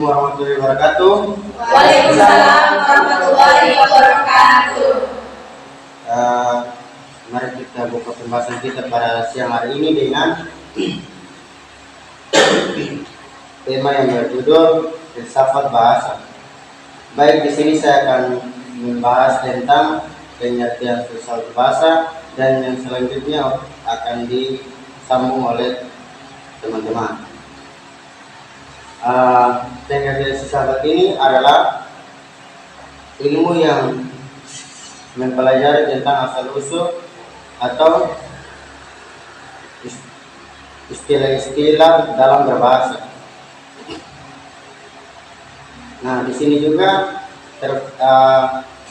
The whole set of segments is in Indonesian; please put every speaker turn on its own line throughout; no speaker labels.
Warahmatullahi wabarakatuh.
Waalaikumsalam warahmatullahi wabarakatuh.
Mari kita buka pembahasan kita pada siang hari ini dengan tema yang berjudul filsafat bahasa. Baik, di sini saya akan membahas tentang pengertian filsafat bahasa dan yang selanjutnya akan disambung oleh teman-teman. Pengertian filsafat ini adalah ilmu yang mempelajari tentang asal-usul atau istilah-istilah dalam berbahasa. Nah, di sini juga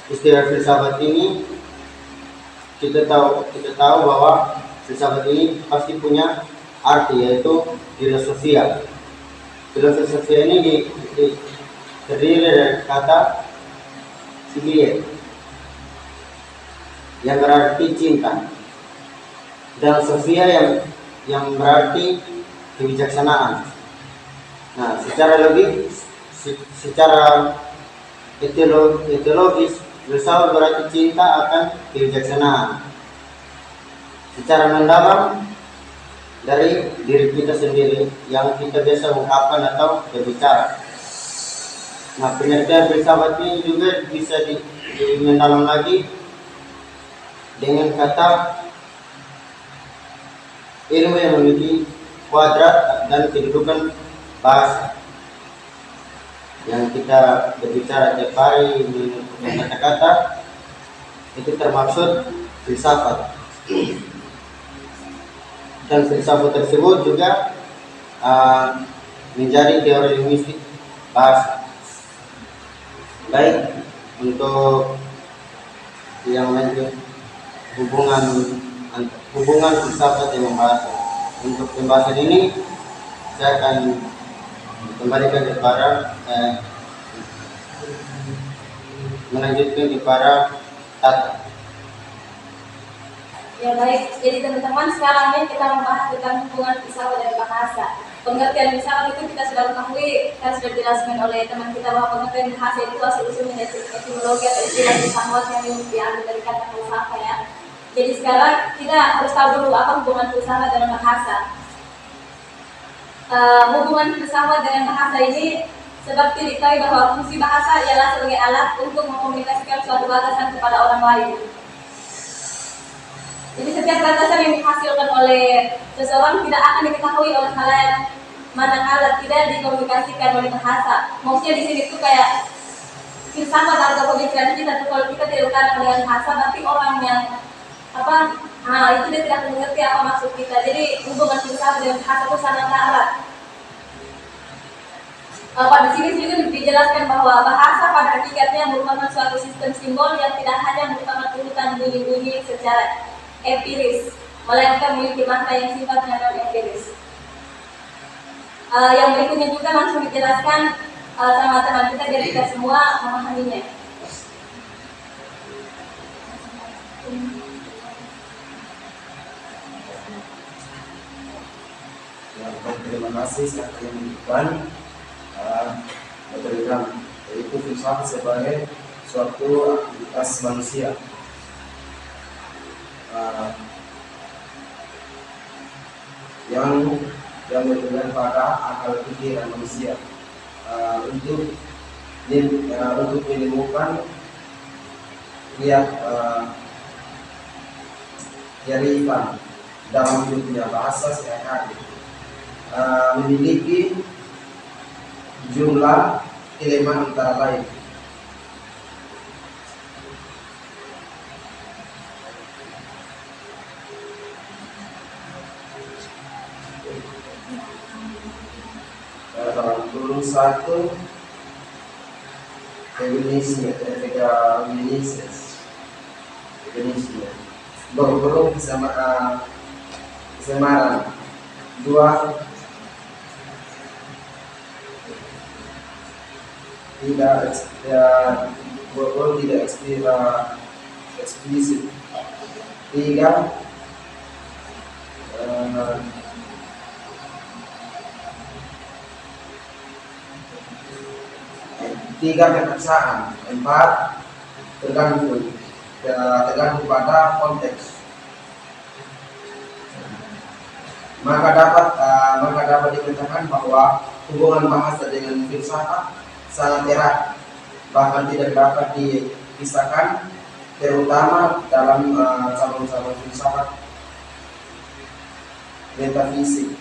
istilah filsafat ini kita tahu bahwa filsafat ini pasti punya arti, yaitu filosofia. Filosofia ini terdiri dari kata philia yang berarti cinta dan sofia yang berarti kebijaksanaan. Nah, secara etiologis filsafat berarti cinta akan kebijaksanaan. Secara mendalam dari diri kita sendiri yang kita biasa ungkapkan atau berbicara. Nah, pengertian filsafat ini juga bisa mendalam lagi dengan kata ilmu yang memiliki kuadrat dan kedudukan bahasa. Yang kita berbicara tiap hari dengan kata-kata itu termaksud filsafat. Dan filsafat tersebut juga menjadi teori linguistik bahasa. Baik, untuk yang lanjut hubungan filsafat dengan bahasa. Untuk pembahasan ini saya akan kembalikan kepada melanjutkan kepada Tata.
Ya baik, jadi teman-teman sekarang ini kita membahas tentang hubungan filsafat dan bahasa. Pengertian filsafat itu kita sudah ketahui, kan sudah dijelaskan oleh teman kita bahwa pengertian bahasa itu asal-usulnya dari etimologi atau istilah filsafat yang diambil dari kata filsafat ya. Jadi sekarang kita harus tahu dulu apa hubungan filsafat dengan bahasa. Hubungan filsafat dengan bahasa ini seperti diketahui bahwa fungsi bahasa ialah sebagai alat untuk mengkomunikasikan suatu batasan kepada orang lain. Jadi setiap batasan yang dihasilkan oleh seseorang tidak akan diketahui oleh halayak manakala tidak dikomunikasikan oleh bahasa. Maksudnya di sini tuh kayak filsafat atau pemikiran kita tuh kalau kita tidak utarakan dengan bahasa, berarti orang yang itu dia tidak mengerti apa maksud kita. Jadi hubungan filsafat dengan bahasa itu sangat erat. Pada sini juga dijelaskan bahwa bahasa pada hakikatnya merupakan suatu sistem simbol yang tidak hanya merupakan urutan bunyi-bunyi secara empiris, melainkan memiliki makna yang sifatnya non-empiris. Yang berikutnya juga langsung dijelaskan sama teman kita biar kita semua memahaminya.
Terima kasih Sakti Iban memberikan yaitu filsafat sebagai suatu aktivitas manusia. Yang berhubungan pada akal pikiran manusia untuk menemukan kearifan dalam hidupnya. Bahasa sehari-hari memiliki jumlah elemen antara lain satu definisinya, berhubung kesamaan. Dua, tidak eksplisit. Tiga, 3 kebangsaan, 4 tergantung pada konteks. Maka dapat dikatakan bahwa hubungan bahasa dengan filsafat sangat erat, bahkan tidak dapat dipisahkan, terutama dalam cabang-cabang filsafat, metafisik,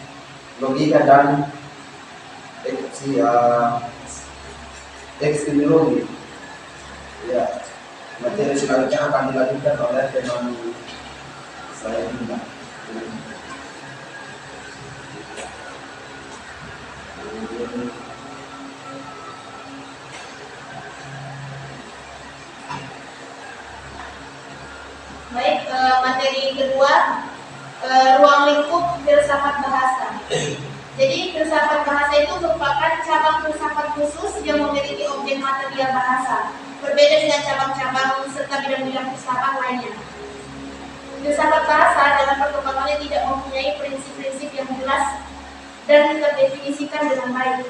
logika dan epistemologi. Ya, materi selanjutnya akan dilanjutkan oleh teman saya Dinda.
Baik, materi kedua, ruang lingkup filsafat bahasa. Jadi filsafat bahasa itu merupakan cabang filsafat khusus yang memiliki objek material bahasa, berbeda dengan cabang-cabang serta bidang-bidang filsafat lainnya. Filsafat bahasa dalam perkembangannya tidak mempunyai prinsip-prinsip yang jelas dan terdefinisikan dengan baik.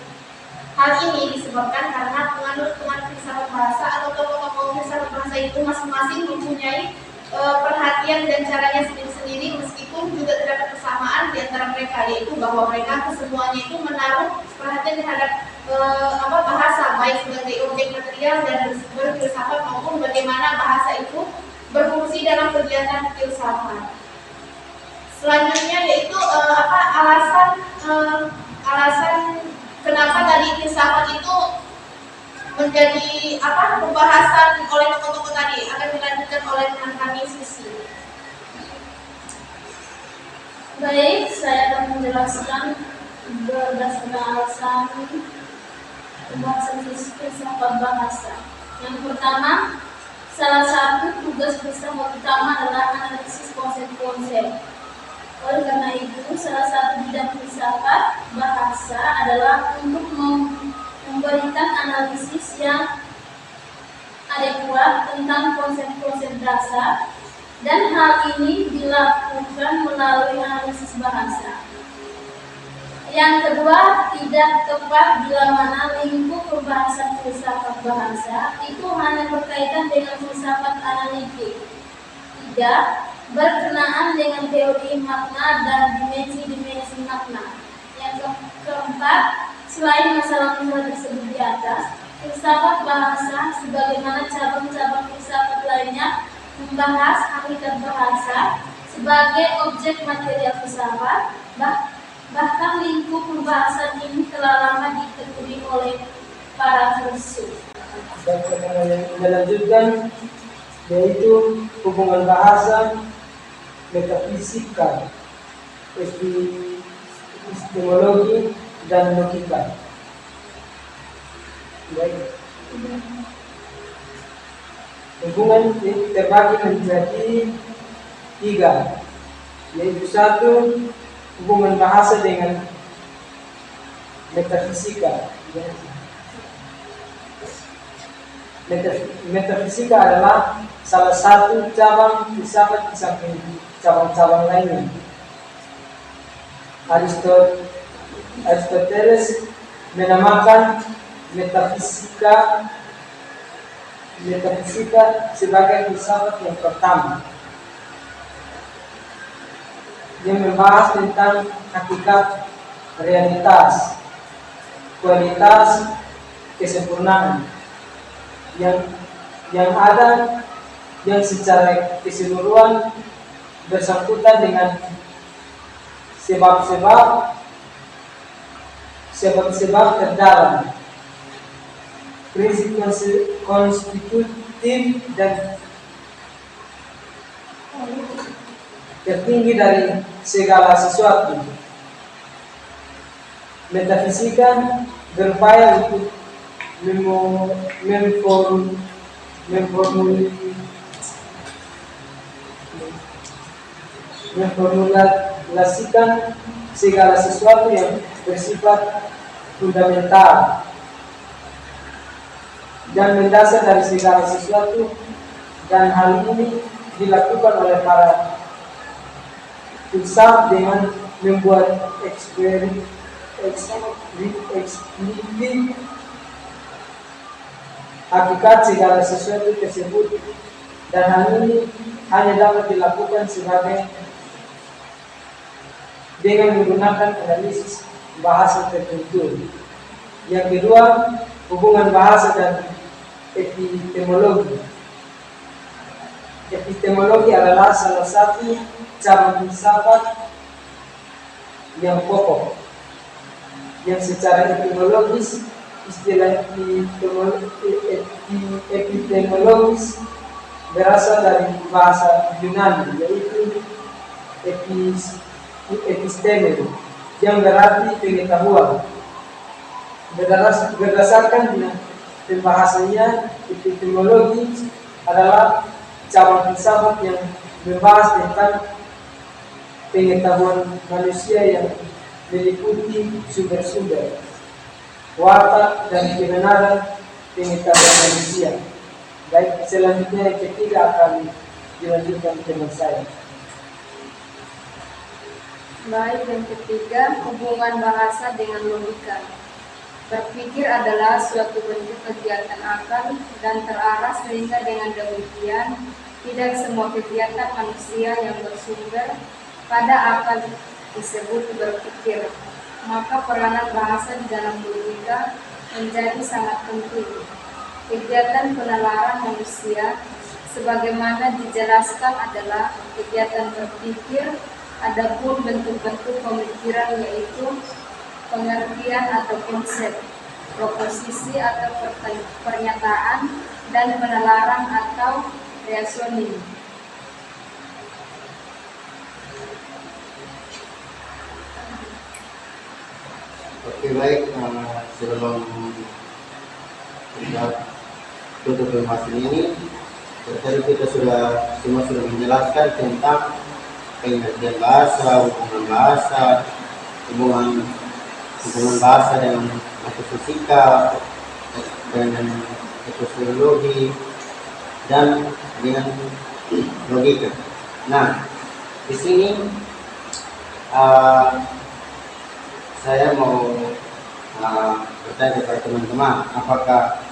Hal ini disebabkan karena penganut-penganut filsafat bahasa atau tokoh-tokoh filsafat bahasa itu masing-masing mempunyai perhatian dan caranya sendiri-sendiri, meskipun juga terdapat kesamaan di antara mereka, yaitu bahwa mereka kesemuanya itu menaruh perhatian terhadap bahasa, baik sebagai objek material dan berfilsafat maupun bagaimana bahasa itu berfungsi dalam kegiatan filsafat. Selanjutnya yaitu alasan kenapa tadi filsafat itu menjadi pembahasan oleh tokoh-tokoh tadi, akan dilanjutkan oleh teman kami Susi. Baik, saya akan menjelaskan berdasarkan alasan pembahasan filsafat bahasa. Yang pertama, salah satu tugas filsafat utama adalah analisis konsep-konsep. Oleh karena itu, salah satu bidang filsafat bahasa adalah untuk memberikan analisis yang adekuat tentang konsep-konsep dasar, dan hal ini dilakukan melalui analisis bahasa. Yang kedua, tidak tepat bila mana lingkup pembahasan filsafat bahasa itu hanya berkaitan dengan filsafat analitik, tidak berkenaan dengan teori makna dan dimensi-dimensi makna. Yang keempat, selain masalah-masalah tersebut di atas, filsafat bahasa sebagaimana cabang-cabang filsafat lainnya membahas hakikat bahasa sebagai objek material filsafat. Bahkan lingkup pembahasan ini telah lama ditekuni oleh para filsuf.
Dan yang dilanjutkan yaitu hubungan bahasa, metafisika, epistemologi, dan logika. Baik. Hubungan terbagi menjadi 3, yaitu 1, hubungan bahasa dengan metafisika. Metafisika adalah salah satu cabang filsafat di samping cabang-cabang lainnya. Aristoteles menamakan metafisika sebagai filsafat yang pertama, yang membahas tentang hakikat, realitas, kualitas, kesempurnaan yang ada, yang secara keseluruhan bersangkutan dengan sebab-sebab terdalam, prinsip konstitutif dan tertinggi dari segala sesuatu. Metafisika berupaya untuk memformulasikan segala sesuatu yang bersifat fundamental dan mendasar dari segala sesuatu, dan hal ini dilakukan oleh para filsuf dengan membuat hakikat segala sesuatu tersebut, dan hal ini hanya dapat dilakukan dengan menggunakan analisis bahasa tertentu. Yang kedua, hubungan bahasa dan epistemologi. Epistemologi adalah salah satu cabang filsafat yang pokok, yang secara etimologis, istilah epistemologis berasal dari bahasa Yunani, yaitu episteme, yang berarti pengetahuan. Berdasarkan pembahasannya, epistemologi adalah cabang filsafat yang membahas tentang pengetahuan manusia yang meliputi sumber-sumber, watak dan kebenaran pengetahuan manusia. Baik, selanjutnya yang ketiga akan dilanjutkan teman saya.
Baik, yang ketiga, hubungan bahasa dengan logika. Berpikir adalah suatu bentuk kegiatan akal dan terarah, sehingga dengan demikian tidak semua kegiatan manusia yang bersumber pada akal disebut berpikir. Maka peranan bahasa di dalam logika menjadi sangat penting. Kegiatan penalaran manusia sebagaimana dijelaskan adalah kegiatan berpikir. Adapun bentuk-bentuk pemikiran yaitu pengertian atau konsep, proposisi atau pernyataan, dan penalaran atau reasoning.
Oke, baik, sebelum kita tutup pembahasan ini, tadi kita semua sudah menjelaskan tentang pengertian bahasa, hubungan bahasa dengan metafisika, dengan epistemologi, dan dengan logika. Nah, di sini saya mau bertanya kepada teman-teman, apakah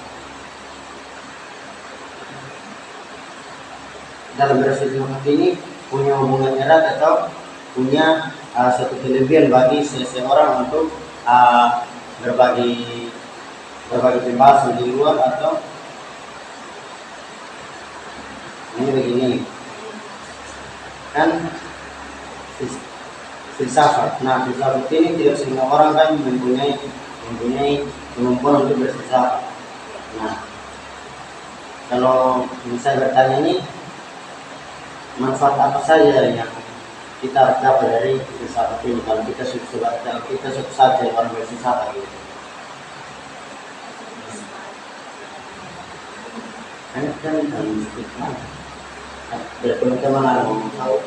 dalam berfilsafat ini punya hubungan erat atau punya satu kelebihan bagi seseorang untuk berbagi pembahasan di luar, atau ini begini kan filsafat. Nah, filsafat ini tidak semua orang kan mempunyai kemampuan untuk berfilsafat. Nah, kalau misalnya bertanya ini, manfaat apa saja yang kita dapat dari filsafat ini kalau kita suka saja orang berfilsafat gitu? Kan dari teman-teman ada mau tahu?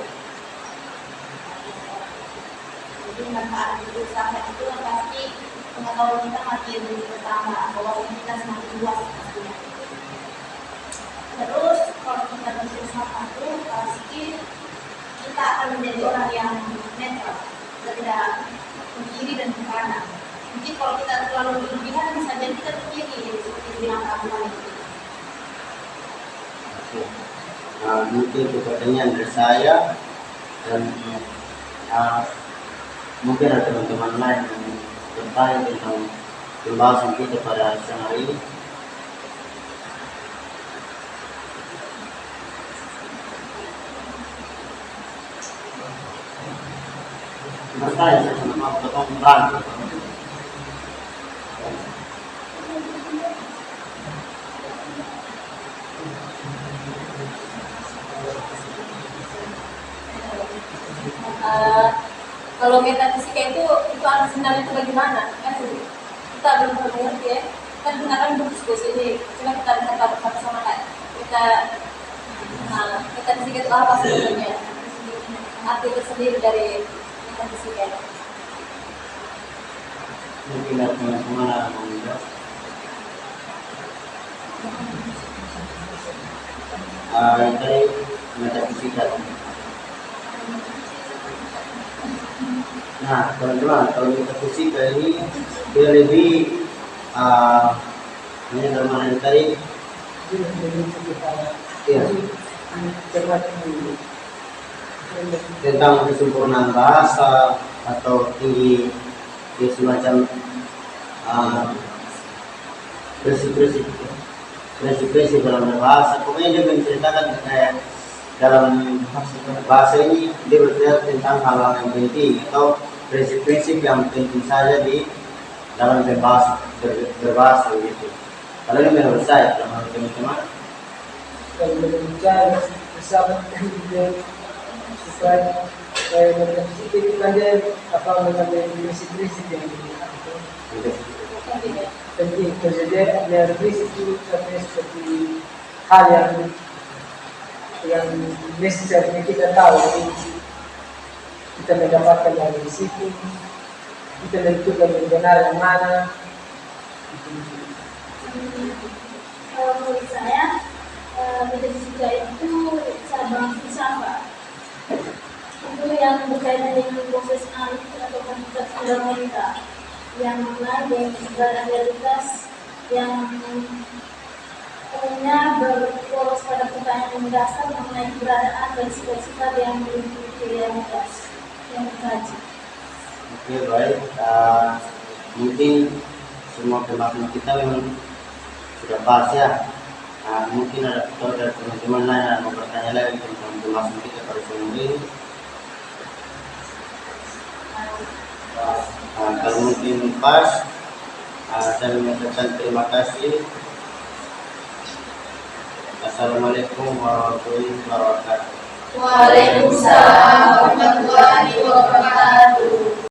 Jadi manfaat filsafat itu pasti pengetahuan kita makin bertambah, wawasan kita semakin luas pastinya. Terus kalau kita berfilsafat itu pasti kita akan menjadi orang yang netral, kita tidak ke kiri dan ke kanan. Mungkin kalau kita terlalu berlebihan bisa jadi kita ke kiri, seperti bilang kamu itu.
Nah, mungkin itu pertanyaan dari saya, dan mungkin ada teman-teman lain yang bertanya tentang pembahasan kita pada siang hari ini. Bertanya sama teman-teman.
Kalau metafisika itu arti sebenarnya itu bagaimana? Kan kita belum pernah mengerti ya. Kan gunakan berdiskusi ini. Cuma kita dengar kata sama kayak metafisika itu apa sebenarnya? Arti tersendiri dari metafisika.
Mungkin ada teman-teman yang mau menjawab. Yang tadi metafisika. Nah, teman-teman, kalau metafisika ini dia lebih ini dalam yang tadi
begitu kita
Iya.
cermati dulu.
Tentang kesempurnaan bahasa atau tinggi ya semacam prinsip-prinsip dalam berbahasa. Pokoknya dia menceritakan kayak dalam bahasa ini dia bercerita tentang hal-hal yang penting atau prinsip-prinsip yang penting saja di dalam berbahasa gitu. Kalau ini menurut saya, kalau menurut teman-teman,
Kalau berbicara bersama dengan supaya itu aja apa mengambil prinsip-prinsip yang
gitu.
penting. Jadi dari prinsip itu seperti hal yang necessary kita tahu. Jadi kita mendapatkan dari situ, kita menentukan yang benar yang mana.
Kalau menurut saya metode juga itu cabang filsafat itu yang berkaitan dengan proses analisis atau konsep fundamental yang mengenai dengan keberadaan realitas yang umumnya berfokus pada pertanyaan yang mendasar mengenai keberadaan dan sifat-sifat yang meliputi realitas yang dikaji.
Oke, baik. Mungkin semua pembahasan kita memang sudah pas ya. Mungkin ada dari teman-teman lain yang mau bertanya lagi tentang pembahasan kita pada sore ini. Kalau mungkin pas, saya mengucapkan terima kasih. Assalamualaikum warahmatullahi wabarakatuh.
Waalaikumsalam warahmatullahi wabarakatuh.